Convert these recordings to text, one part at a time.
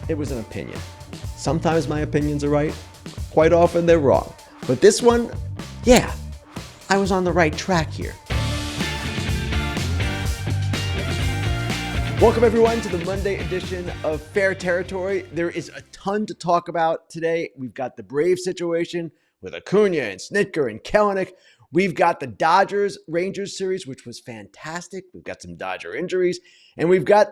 it was an opinion. Sometimes my opinions are right. Quite often they're wrong. But this one, yeah, I was on the right track here. Welcome everyone to the Monday edition of Fair Territory. There is a ton to talk about today. We've got the Braves situation with Acuña and Snitker and Kelenic. We've got the Dodgers-Rangers series, which was fantastic. We've got some Dodger injuries. And we've got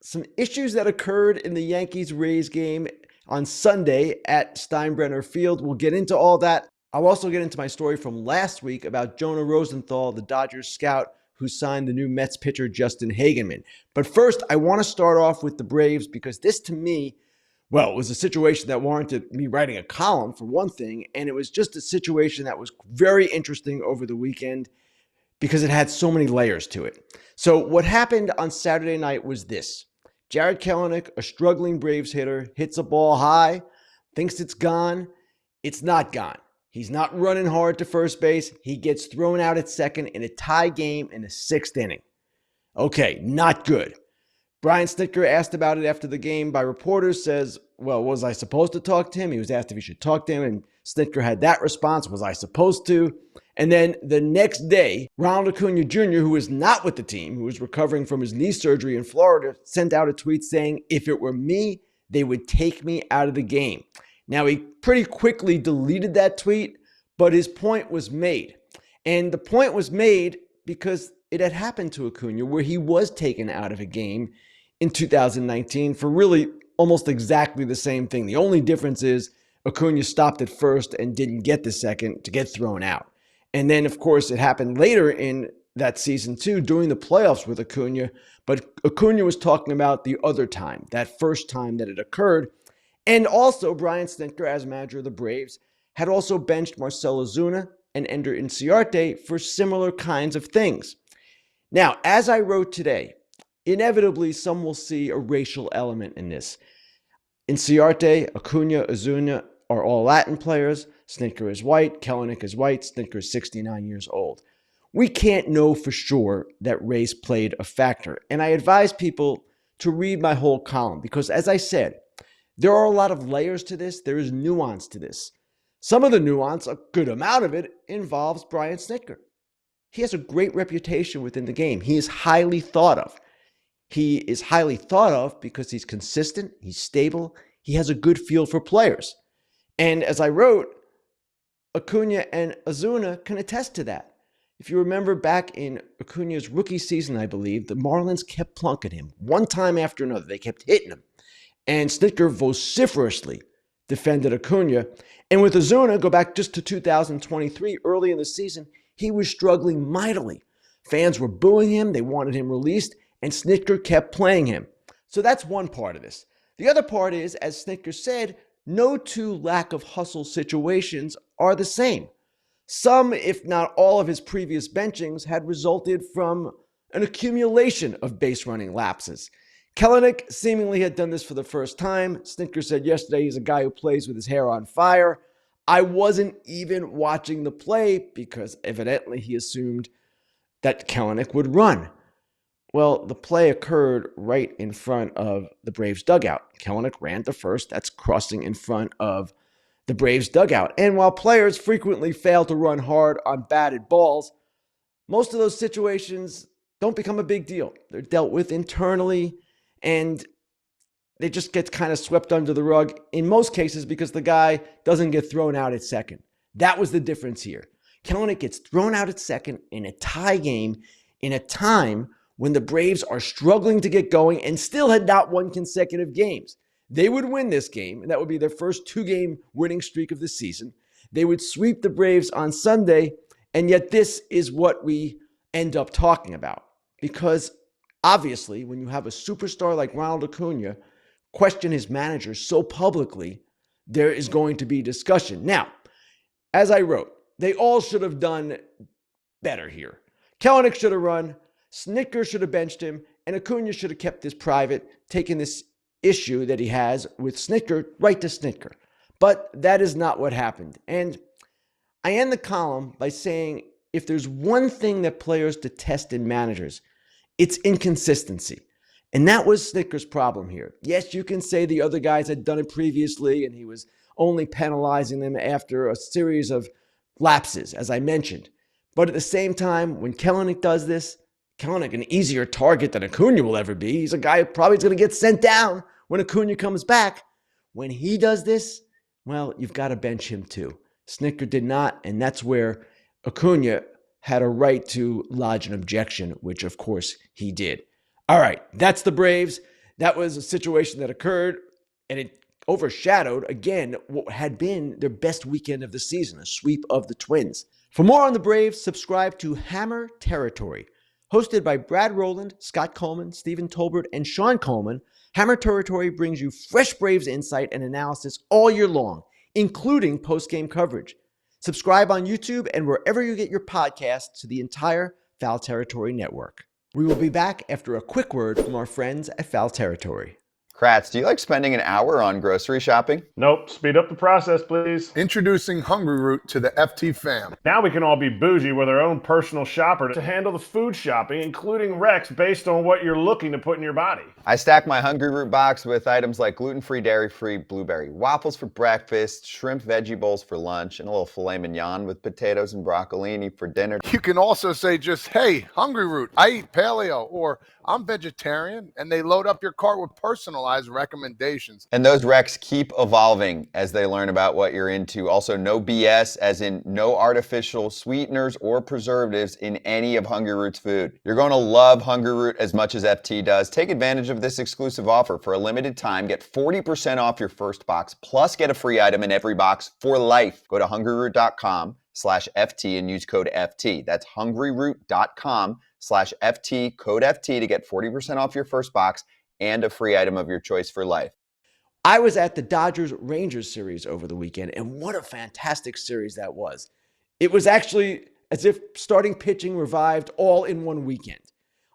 some issues that occurred in the Yankees-Rays game on Sunday at Steinbrenner Field. We'll get into all that. I'll also get into my story from last week about Jonah Rosenthal, the Dodgers scout, who signed the new Mets pitcher Justin Hagenman. But first, I want to start off with the Braves because this, to me, well, it was a situation that warranted me writing a column, for one thing, and it was just a situation that was very interesting over the weekend because it had so many layers to it. So what happened on Saturday night was this. Jarred Kelenic, a struggling Braves hitter, hits a ball high, thinks it's gone. It's not gone. He's not running hard to first base. He gets thrown out at second in a tie game in the sixth inning. Okay, not good. Brian Snitker, asked about it after the game by reporters, says, well, was I supposed to talk to him? He was asked if he should talk to him, and Snitker had that response, was I supposed to? And then the next day, Ronald Acuña Jr., who was not with the team, who was recovering from his knee surgery in Florida, sent out a tweet saying, if it were me, they would take me out of the game. Now, he pretty quickly deleted that tweet, but his point was made. And the point was made because it had happened to Acuña, where he was taken out of a game in 2019 for really almost exactly the same thing. The only difference is Acuña stopped at first and didn't get the second to get thrown out. And then, of course, it happened later in that season too, during the playoffs with Acuña. But Acuña was talking about the other time, that first time that it occurred. And also, Brian Snitker, as manager of the Braves, had also benched Marcell Ozuna and Ender Inciarte for similar kinds of things. Now, as I wrote today, inevitably some will see a racial element in this. Inciarte, Acuña, Ozuna are all Latin players. Snitker is white, Kelenic is white, Snitker is 69 years old. We can't know for sure that race played a factor. And I advise people to read my whole column because, as I said, there are a lot of layers to this. There is nuance to this. Some of the nuance, a good amount of it, involves Brian Snitker. He has a great reputation within the game. He is highly thought of. He is highly thought of because he's consistent, he's stable, he has a good feel for players. And as I wrote, Acuña and Ozuna can attest to that. If you remember back in Acuña's rookie season, I believe, the Marlins kept plunking him one time after another. They kept hitting him. And Snitker vociferously defended Acuña. And with Ozuna, go back just to 2023, early in the season, he was struggling mightily. Fans were booing him. They wanted him released. And Snitker kept playing him. So that's one part of this. The other part is, as Snitker said, no two lack of hustle situations are the same. Some, if not all of his previous benchings had resulted from an accumulation of base running lapses. Kelenic seemingly had done this for the first time. Snitker said yesterday he's a guy who plays with his hair on fire. I wasn't even watching the play because evidently he assumed that Kelenic would run. Well, the play occurred right in front of the Braves dugout. Kelenic ran to first. That's crossing in front of the Braves dugout. And while players frequently fail to run hard on batted balls, most of those situations don't become a big deal. They're dealt with internally, and they just get kind of swept under the rug in most cases because the guy doesn't get thrown out at second. That was the difference here. Kelenic gets thrown out at second in a tie game in a time when the Braves are struggling to get going and still had not won consecutive games. They would win this game, and that would be their first two-game winning streak of the season. They would sweep the Braves on Sunday, and yet this is what we end up talking about. Because obviously, when you have a superstar like Ronald Acuña question his manager so publicly, there is going to be discussion. Now, as I wrote, they all should have done better here. Kelenic should have run, Snitker should have benched him, and Acuña should have kept this private, taken this issue that he has with Snitker right to Snitker. But that is not what happened. And I end the column by saying if there's one thing that players detest in managers, it's inconsistency. And that was Snitker's problem here. Yes, you can say the other guys had done it previously and he was only penalizing them after a series of lapses, as I mentioned. But at the same time, when Kelenic does this, Kelenic, an easier target than Acuña will ever be. He's a guy who probably is going to get sent down when Acuña comes back. When he does this, well, you've got to bench him too. Snitker did not, and that's where Acuña had a right to lodge an objection, which of course he did. All right, that's the Braves. That was a situation that occurred, and it overshadowed, again, what had been their best weekend of the season, a sweep of the Twins. For more on the Braves, subscribe to Hammer Territory. Hosted by Brad Rowland, Scott Coleman, Stephen Tolbert, and Sean Coleman, Hammer Territory brings you fresh Braves insight and analysis all year long, including post-game coverage. Subscribe on YouTube and wherever you get your podcasts to the entire Foul Territory network. We will be back after a quick word from our friends at Foul Territory. Kratz, do you like spending an hour on grocery shopping? Nope. Speed up the process, please. Introducing Hungry Root to the FT fam. Now we can all be bougie with our own personal shopper to handle the food shopping, including recs based on what you're looking to put in your body. I stack my Hungry Root box with items like gluten-free, dairy-free blueberry waffles for breakfast, shrimp veggie bowls for lunch, and a little filet mignon with potatoes and broccolini for dinner. You can also say just, hey, Hungry Root, I eat paleo, or I'm vegetarian, and they load up your cart with personalized recommendations. And those recs keep evolving as they learn about what you're into. Also, no BS, as in no artificial sweeteners or preservatives in any of Hungry Root's food. You're going to love Hungry Root as much as FT does. Take advantage of this exclusive offer. For a limited time, get 40% off your first box, plus get a free item in every box for life. Go to hungryroot.com/FT and use code FT. That's hungryroot.com/FT, code FT to get 40% off your first box and a free item of your choice for life. I was at the Dodgers-Rangers series over the weekend, and what a fantastic series that was. It was actually as if starting pitching revived all in one weekend.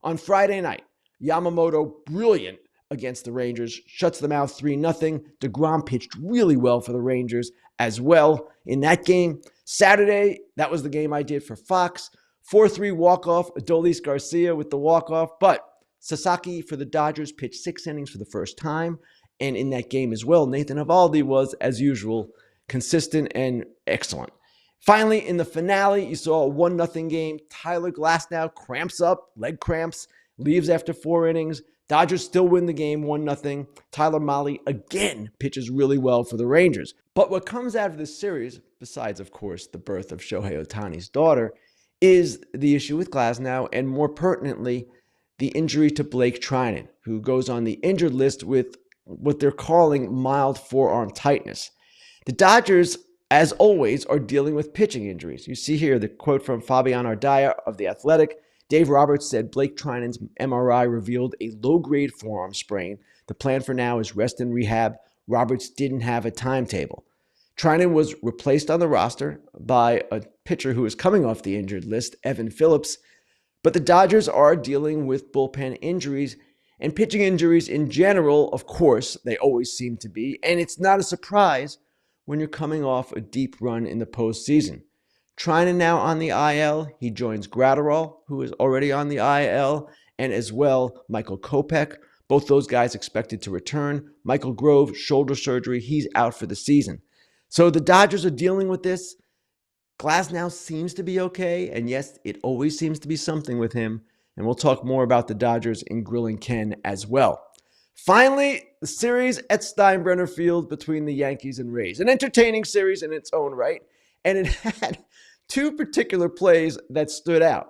On Friday night, Yamamoto, brilliant against the Rangers, shuts them out 3-0. DeGrom pitched really well for the Rangers as well in that game. Saturday, that was the game I did for Fox. 4-3 walk-off, Adolis Garcia with the walk-off, but Sasaki for the Dodgers pitched 6 innings for the first time, and in that game as well, Nathan Eovaldi was, as usual, consistent and excellent. Finally, in the finale, you saw a 1-0 game. Tyler Glasnow cramps up, leg cramps, leaves after 4 innings. Dodgers still win the game 1-0. Tyler Mahle again pitches really well for the Rangers. But what comes out of this series, besides, of course, the birth of Shohei Ohtani's daughter, is the issue with Glasnow, and more pertinently, the injury to Blake Treinen, who goes on the injured list with what they're calling mild forearm tightness. The Dodgers, as always, are dealing with pitching injuries. You see here the quote from Fabian Ardaya of The Athletic. Dave Roberts said Blake Treinen's MRI revealed a low-grade forearm sprain. The plan for now is rest and rehab. Roberts didn't have a timetable. Treinen was replaced on the roster by a pitcher who is coming off the injured list, Evan Phillips. But the Dodgers are dealing with bullpen injuries and pitching injuries in general. Of course, they always seem to be. And it's not a surprise when you're coming off a deep run in the postseason. Treinen now on the IL. He joins Gratterall, who is already on the IL, and as well Michael Kopech. Both those guys expected to return. Michael Grove, shoulder surgery. He's out for the season. So the Dodgers are dealing with this. Glasnow seems to be okay, and yes, it always seems to be something with him. And we'll talk more about the Dodgers in Grillin Ken as well. Finally, the series at Steinbrenner Field between the Yankees and Rays. An entertaining series in its own right, and it had 2 particular plays that stood out.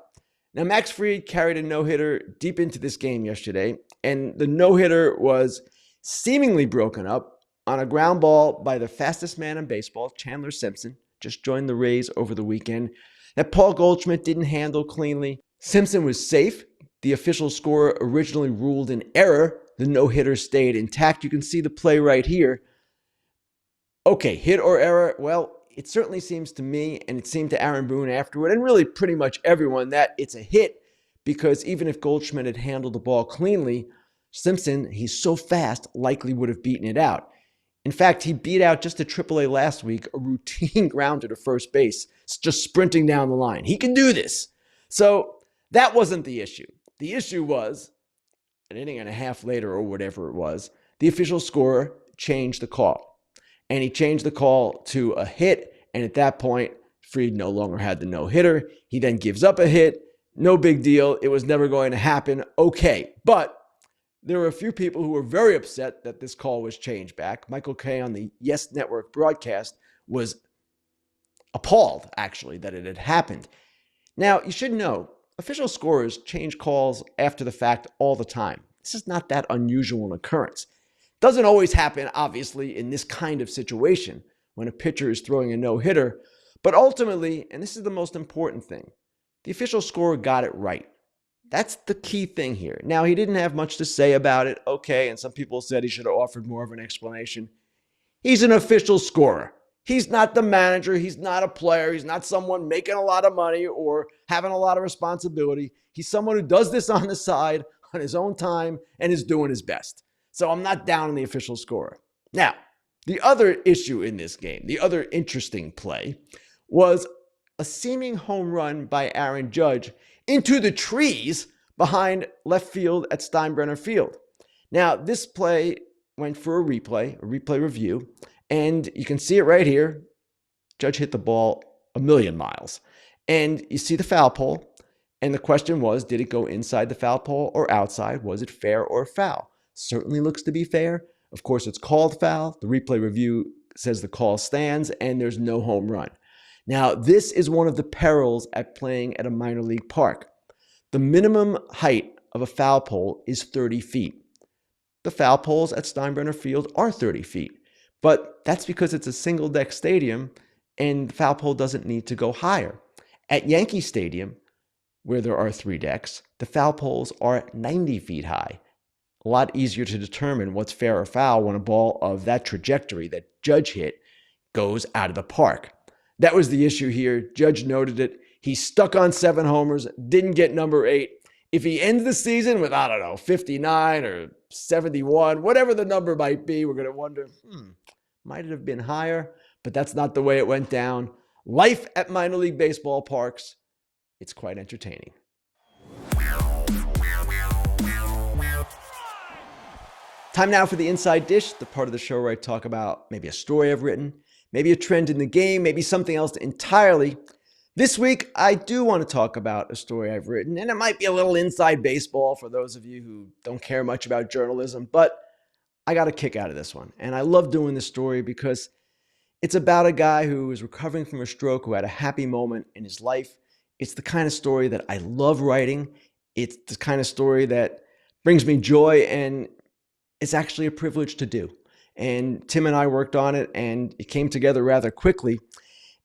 Now, Max Fried carried a no-hitter deep into this game yesterday, and the no-hitter was seemingly broken up on a ground ball by the fastest man in baseball, Chandler Simpson, just joined the Rays over the weekend, that Paul Goldschmidt didn't handle cleanly. Simpson was safe. The official score originally ruled an error. The no-hitter stayed intact. You can see the play right here. Okay, hit or error? Well, it certainly seems to me, and it seemed to Aaron Boone afterward, and really pretty much everyone, that it's a hit, because even if Goldschmidt had handled the ball cleanly, Simpson, he's so fast, likely would have beaten it out. In fact, he beat out just a AAA last week, a routine grounder to first base, just sprinting down the line. He can do this. So that wasn't the issue. The issue was an inning and a half later or whatever it was, the official scorer changed the call. And he changed the call to a hit. And at that point, Fried no longer had the no-hitter. He then gives up a hit. No big deal. It was never going to happen. Okay. But there were a few people who were very upset that this call was changed back. Michael Kay on the Yes Network broadcast was appalled, actually, that it had happened. Now, you should know, official scorers change calls after the fact all the time. This is not that unusual an occurrence. Doesn't always happen, obviously, in this kind of situation when a pitcher is throwing a no-hitter. But ultimately, and this is the most important thing, the official scorer got it right. That's the key thing here. Now, he didn't have much to say about it, okay, and some people said he should have offered more of an explanation. He's an official scorer. He's not the manager. He's not a player. He's not someone making a lot of money or having a lot of responsibility. He's someone who does this on the side on his own time and is doing his best. So I'm not down on the official scorer. Now, the other issue in this game, the other interesting play, was a seeming home run by Aaron Judge into the trees behind left field at Steinbrenner Field. Now, this play went for a replay review, and you can see it right here. Judge hit the ball a million miles. And you see the foul pole, and the question was, did it go inside the foul pole or outside? Was it fair or foul? Certainly looks to be fair. Of course, it's called foul. The replay review says the call stands, and there's no home run. Now, this is one of the perils at playing at a minor league park. The minimum height of a foul pole is 30 feet. The foul poles at Steinbrenner Field are 30 feet, but that's because it's a single-deck stadium and the foul pole doesn't need to go higher. At Yankee Stadium, where there are 3 decks, the foul poles are 90 feet high. A lot easier to determine what's fair or foul when a ball of that trajectory that Judge hit goes out of the park. That was the issue here. Judge noted it. He's stuck on 7 homers, didn't get number 8. If he ends the season with, 59 or 71, whatever the number might be, we're going to wonder, might it have been higher? But that's not the way it went down. Life at minor league baseball parks, it's quite entertaining. Time now for the Inside Dish, the part of the show where I talk about maybe a story I've written, maybe a trend in the game, maybe something else entirely. This week, I do want to talk about a story I've written, and it might be a little inside baseball for those of you who don't care much about journalism, but I got a kick out of this one. And I love doing this story because it's about a guy who is recovering from a stroke, who had a happy moment in his life. It's the kind of story that I love writing. It's the kind of story that brings me joy, and it's actually a privilege to do. And Tim and I worked on it, and it came together rather quickly.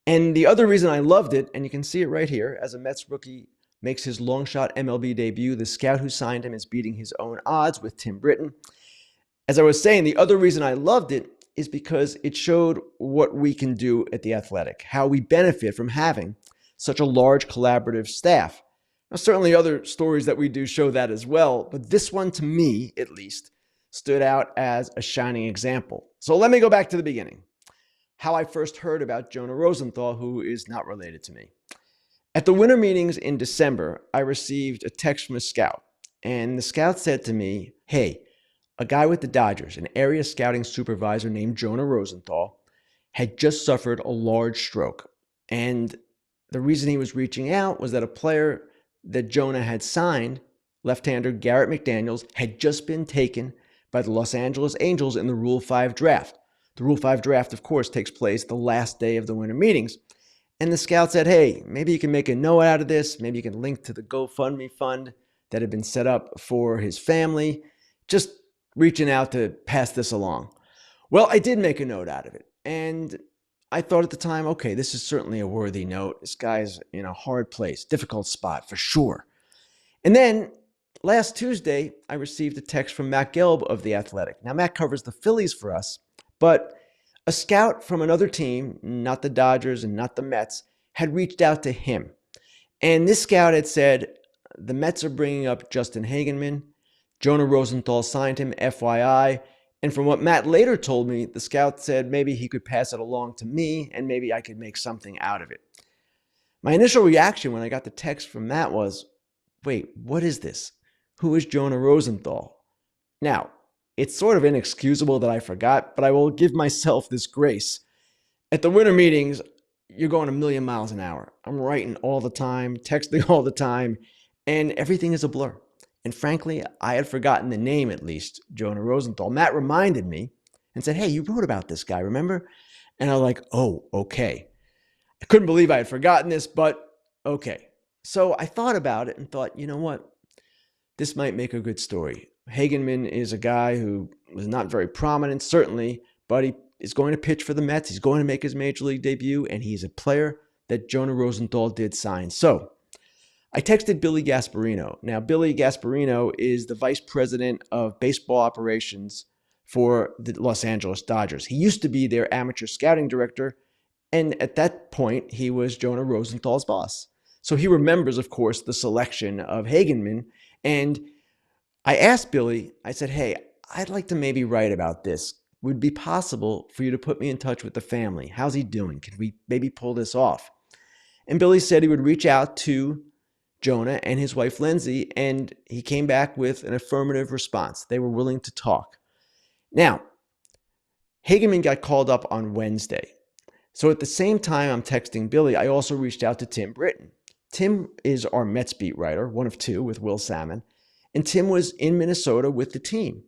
And the other reason I loved it, and you can see it right here, as a Mets rookie makes his long shot MLB debut, the scout who signed him is beating his own odds with Tim Britton. As I was saying, the other reason I loved it is because it showed what we can do at The Athletic, how we benefit from having such a large collaborative staff. Now, certainly other stories that we do show that as well, but this one, to me at least, stood out as a shining example. So let me go back to the beginning. How I first heard about Jonah Rosenthal, who is not related to me. At the winter meetings in December, I received a text from a scout, and the scout said to me, hey, a guy with the Dodgers, an area scouting supervisor named Jonah Rosenthal, had just suffered a large stroke. And the reason he was reaching out was that a player that Jonah had signed, left-hander Garrett McDaniels, had just been taken by the Los Angeles Angels in the Rule 5 draft. The Rule 5 draft, of course, takes place the last day of the winter meetings. And the scout said, hey, maybe you can make a note out of this. Maybe you can link to the GoFundMe fund that had been set up for his family. Just reaching out to pass this along. Well, I did make a note out of it. And I thought at the time, okay, this is certainly a worthy note. This guy's in a hard place, difficult spot for sure. And then last Tuesday, I received a text from Matt Gelb of The Athletic. Now, Matt covers the Phillies for us, but a scout from another team, not the Dodgers and not the Mets, had reached out to him. And this scout had said, the Mets are bringing up Justin Hagenman. Jonah Rosenthal signed him, FYI. And from what Matt later told me, the scout said maybe he could pass it along to me and maybe I could make something out of it. My initial reaction when I got the text from Matt was, wait, what is this? Who is Jonah Rosenthal? Now, it's sort of inexcusable that I forgot, but I will give myself this grace. At the winter meetings, you're going a million miles an hour. I'm writing all the time, texting all the time, and everything is a blur. And frankly, I had forgotten the name, at least, Jonah Rosenthal. Matt reminded me and said, hey, you wrote about this guy, remember? And I was like, oh, okay. I couldn't believe I had forgotten this, but okay. So I thought about it and thought, you know what? This might make a good story. Hageman is a guy who was not very prominent, certainly, but he is going to pitch for the Mets. He's going to make his major league debut, and he's a player that Jonah Rosenthal did sign. So I texted Billy Gasparino. Now, Billy Gasparino is the vice president of baseball operations for the Los Angeles Dodgers. He used to be their amateur scouting director, and at that point, he was Jonah Rosenthal's boss. So he remembers, of course, the selection of Hageman. And I asked Billy, I said, hey, I'd like to maybe write about this. Would it be possible for you to put me in touch with the family? How's he doing? Could we maybe pull this off? And Billy said he would reach out to Jonah and his wife, Lindsay, and he came back with an affirmative response. They were willing to talk. Now, Hageman got called up on Wednesday. So at the same time I'm texting Billy, I also reached out to Tim Britton. Tim is our Mets beat writer, one of two with Will Salmon, and Tim was in Minnesota with the team.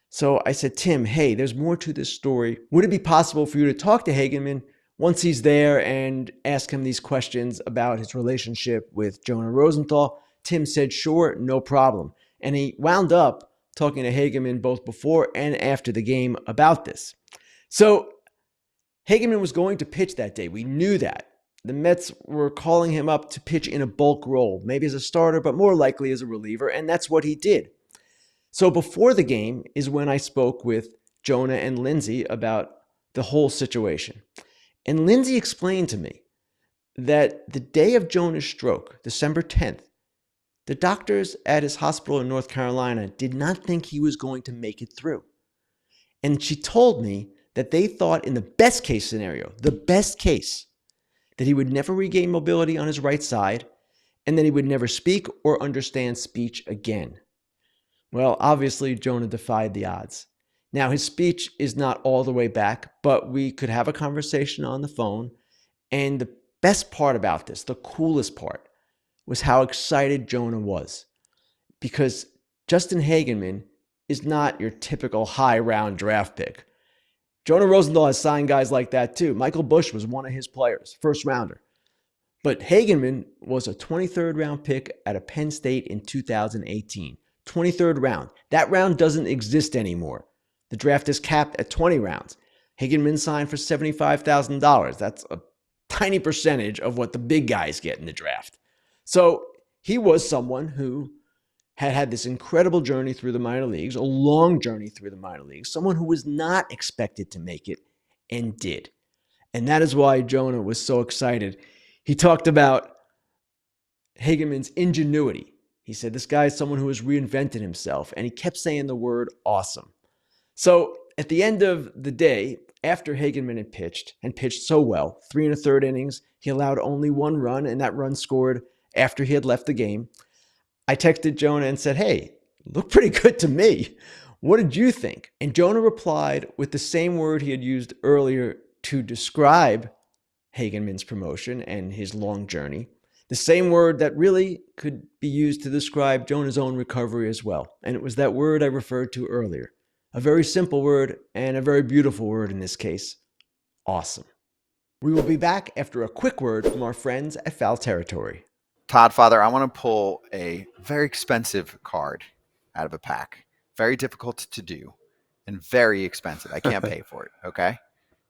So I said, Tim, hey, there's more to this story. Would it be possible for you to talk to Hageman once he's there and ask him these questions about his relationship with Jonah Rosenthal? Tim said, sure, no problem. And he wound up talking to Hageman both before and after the game about this. So Hageman was going to pitch that day. We knew that. The Mets were calling him up to pitch in a bulk role, maybe as a starter, but more likely as a reliever, and that's what he did. So before the game is when I spoke with Jonah and Lindsay about the whole situation. And Lindsay explained to me that the day of Jonah's stroke, December 10th, the doctors at his hospital in North Carolina did not think he was going to make it through. And she told me that they thought in the best case scenario, the best case, that he would never regain mobility on his right side and that he would never speak or understand speech again. Well, obviously, Jonah defied the odds. Now, his speech is not all the way back, but we could have a conversation on the phone. And the best part about this, the coolest part, was how excited Jonah was. Because Justin Hageman is not your typical high-round draft pick. Jonah Rosenthal has signed guys like that too. Michael Busch was one of his players, first rounder. But Hageman was a 23rd round pick out of Penn State in 2018. 23rd round. That round doesn't exist anymore. The draft is capped at 20 rounds. Hageman signed for $75,000. That's a tiny percentage of what the big guys get in the draft. So he was someone who had this incredible journey through the minor leagues, a long journey through the minor leagues, someone who was not expected to make it and did. And that is why Jonah was so excited. He talked about Hageman's ingenuity. He said, this guy is someone who has reinvented himself, and he kept saying the word awesome. So at the end of the day, after Hageman had pitched so well, 3 1/3 innings, he allowed only one run, and that run scored after he had left the game. I texted Jonah and said, hey, looked pretty good to me. What did you think? And Jonah replied with the same word he had used earlier to describe Hageman's promotion and his long journey. The same word that really could be used to describe Jonah's own recovery as well. And it was that word I referred to earlier. A very simple word and a very beautiful word in this case. Awesome. We will be back after a quick word from our friends at Foul Territory. Todd, Father, I want to pull a very expensive card out of a pack. Very difficult to do and very expensive. I can't pay for it, okay?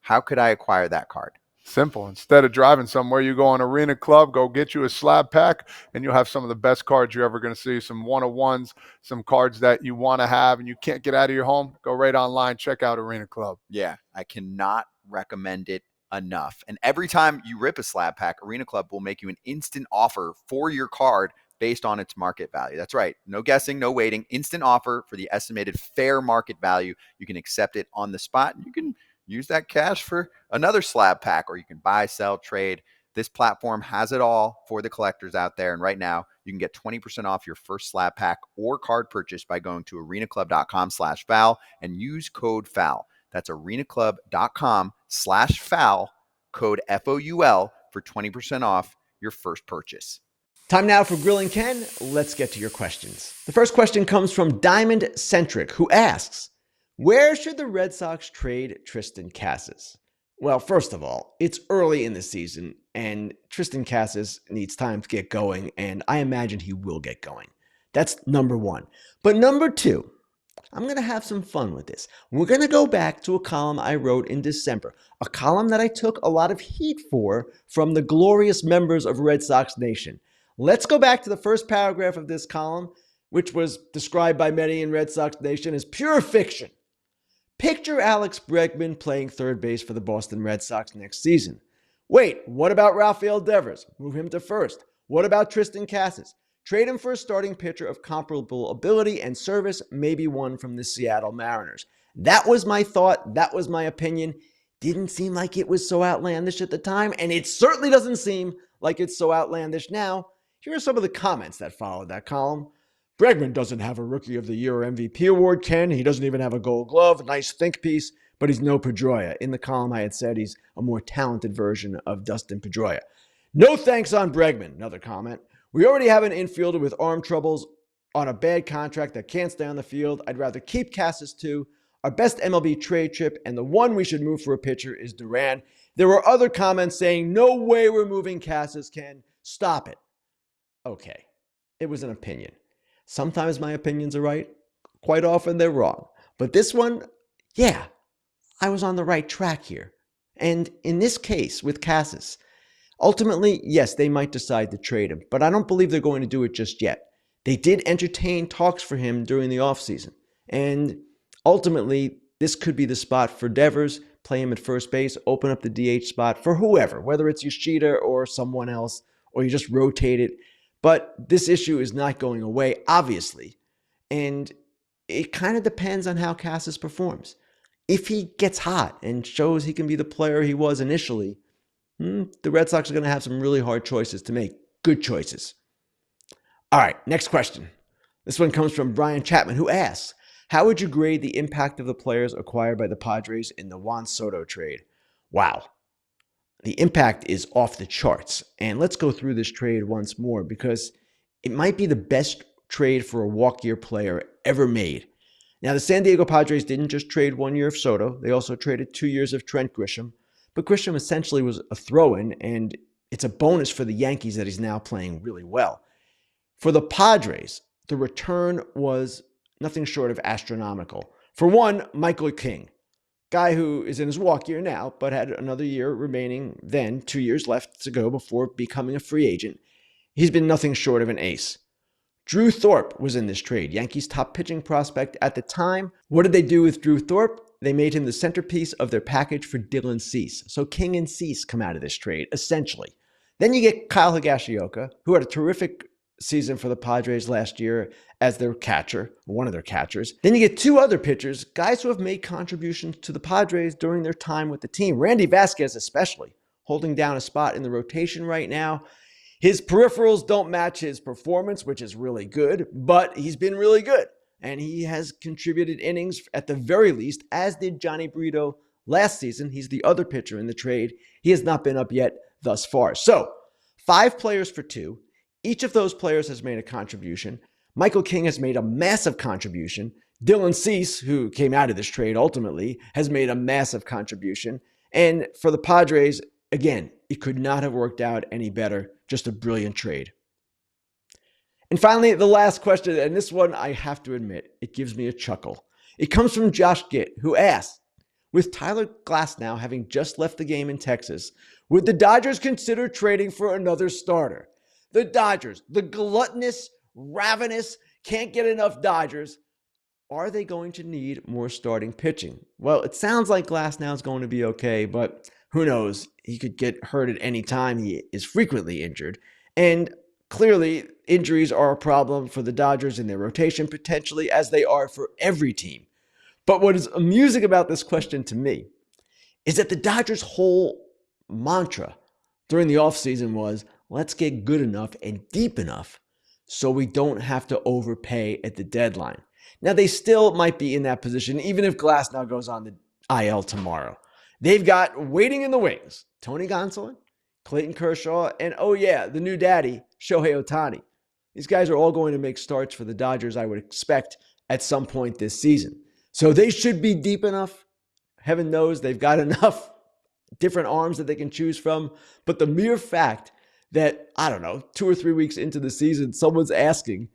How could I acquire that card? Simple. Instead of driving somewhere, you go on Arena Club, go get you a slab pack, and you'll have some of the best cards you're ever going to see. Some one-of-ones, some cards that you want to have and you can't get out of your home. Go right online, check out Arena Club. Yeah, I cannot recommend it enough. And every time you rip a slab pack, Arena Club will make you an instant offer for your card based on its market value. That's right. No guessing, no waiting. Instant offer for the estimated fair market value. You can accept it on the spot. You can use that cash for another slab pack, or you can buy, sell, trade. This platform has it all for the collectors out there. And right now, you can get 20% off your first slab pack or card purchase by going to arenaclub.com/foul and use code FOUL. That's arenaclub.com/foul, code FOUL for 20% off your first purchase. Time now for Grillin Ken. Let's get to your questions. The first question comes from Diamond Centric, who asks, where should the Red Sox trade Tristian Casas? Well, first of all, it's early in the season, and Tristian Casas needs time to get going, and I imagine he will get going. That's number one. But number two, I'm going to have some fun with this. We're going to go back to a column I wrote in December, a column that I took a lot of heat for from the glorious members of Red Sox Nation. Let's go back to the first paragraph of this column, which was described by many in Red Sox Nation as pure fiction. Picture Alex Bregman playing third base for the Boston Red Sox next season. Wait, what about Rafael Devers? Move him to first. What about Tristian Casas? Trade him for a starting pitcher of comparable ability and service, maybe one from the Seattle Mariners. That was my thought. That was my opinion. Didn't seem like it was so outlandish at the time, and it certainly doesn't seem like it's so outlandish now. Here are some of the comments that followed that column. Bregman doesn't have a Rookie of the Year or MVP award, Ken. He doesn't even have a Gold Glove. Nice think piece, but he's no Pedroia. In the column, I had said he's a more talented version of Dustin Pedroia. No thanks on Bregman, another comment. We already have an infielder with arm troubles on a bad contract that can't stay on the field. I'd rather keep Casas too. Our best MLB trade chip, and the one we should move for a pitcher, is Duran. There were other comments saying, no way we're moving Casas, Ken. Stop it. Okay, it was an opinion. Sometimes my opinions are right. Quite often they're wrong. But this one, yeah, I was on the right track here. And in this case with Casas, ultimately, yes, they might decide to trade him, but I don't believe they're going to do it just yet. They did entertain talks for him during the offseason. And ultimately, this could be the spot for Devers, play him at first base, open up the DH spot for whoever, whether it's Yoshida or someone else, or you just rotate it. But this issue is not going away, obviously. And it kind of depends on how Casas performs. If he gets hot and shows he can be the player he was initially, the Red Sox are going to have some really hard choices to make. Good choices. All right, next question. This one comes from Brian Chapman, who asks, how would you grade the impact of the players acquired by the Padres in the Juan Soto trade? Wow. The impact is off the charts. And let's go through this trade once more because it might be the best trade for a walk-year player ever made. Now, the San Diego Padres didn't just trade 1 year of Soto. They also traded 2 years of Trent Grisham. But Grisham essentially was a throw-in, and it's a bonus for the Yankees that he's now playing really well. For the Padres, the return was nothing short of astronomical. For one, Michael King, guy who is in his walk year now, but had another year remaining then, 2 years left to go before becoming a free agent. He's been nothing short of an ace. Drew Thorpe was in this trade, Yankees' top pitching prospect at the time. What did they do with Drew Thorpe? They made him the centerpiece of their package for Dylan Cease. So King and Cease come out of this trade, essentially. Then you get Kyle Higashioka, who had a terrific season for the Padres last year as their catcher, one of their catchers. Then you get two other pitchers, guys who have made contributions to the Padres during their time with the team. Randy Vasquez especially, holding down a spot in the rotation right now. His peripherals don't match his performance, which is really good, but he's been really good. And he has contributed innings at the very least, as did Johnny Brito last season. He's the other pitcher in the trade. He has not been up yet thus far. So 5 players for 2. Each of those players has made a contribution. Michael King has made a massive contribution. Dylan Cease, who came out of this trade ultimately, has made a massive contribution. And for the Padres, again, it could not have worked out any better. Just a brilliant trade. And finally, the last question, and this one I have to admit, it gives me a chuckle. It comes from Josh Gitt, who asks, with Tyler Glasnow having just left the game in Texas, would the Dodgers consider trading for another starter? The Dodgers, the gluttonous, ravenous, can't get enough Dodgers, are they going to need more starting pitching? Well, it sounds like Glasnow is going to be okay, but who knows? He could get hurt at any time. He is frequently injured. And clearly, injuries are a problem for the Dodgers in their rotation, potentially, as they are for every team. But what is amusing about this question to me is that the Dodgers' whole mantra, during the offseason was, let's get good enough and deep enough so we don't have to overpay at the deadline. Now, they still might be in that position, even if Glass now goes on the IL tomorrow. They've got waiting in the wings, Tony Gonsolin, Clayton Kershaw, and oh yeah, the new daddy, Shohei Ohtani. These guys are all going to make starts for the Dodgers, I would expect, at some point this season. So they should be deep enough. Heaven knows they've got enough different arms that they can choose from. But the mere fact that, I don't know, 2 or 3 weeks into the season, someone's asking,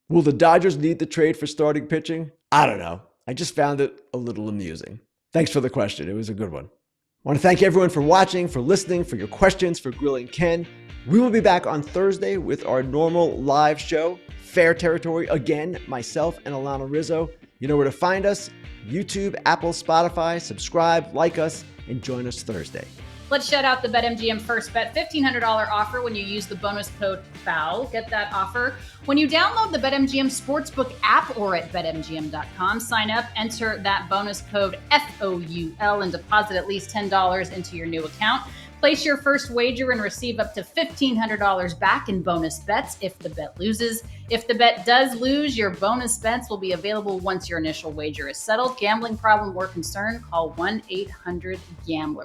will the Dodgers need to trade for starting pitching? I don't know. I just found it a little amusing. Thanks for the question. It was a good one. I want to thank everyone for watching, for listening, for your questions, for Grillin Ken. We will be back on Thursday with our normal live show, Fair Territory. Again, myself and Alana Rizzo. You know where to find us. YouTube, Apple, Spotify. Subscribe, like us, and join us Thursday. Let's shout out the BetMGM First Bet $1,500 offer when you use the bonus code FOUL. Get that offer when you download the BetMGM Sportsbook app or at BetMGM.com. Sign up, enter that bonus code FOUL, and deposit at least $10 into your new account. Place your first wager and receive up to $1,500 back in bonus bets if the bet loses. If the bet does lose, your bonus bets will be available once your initial wager is settled. Gambling problem or concern? Call 1-800-GAMBLER.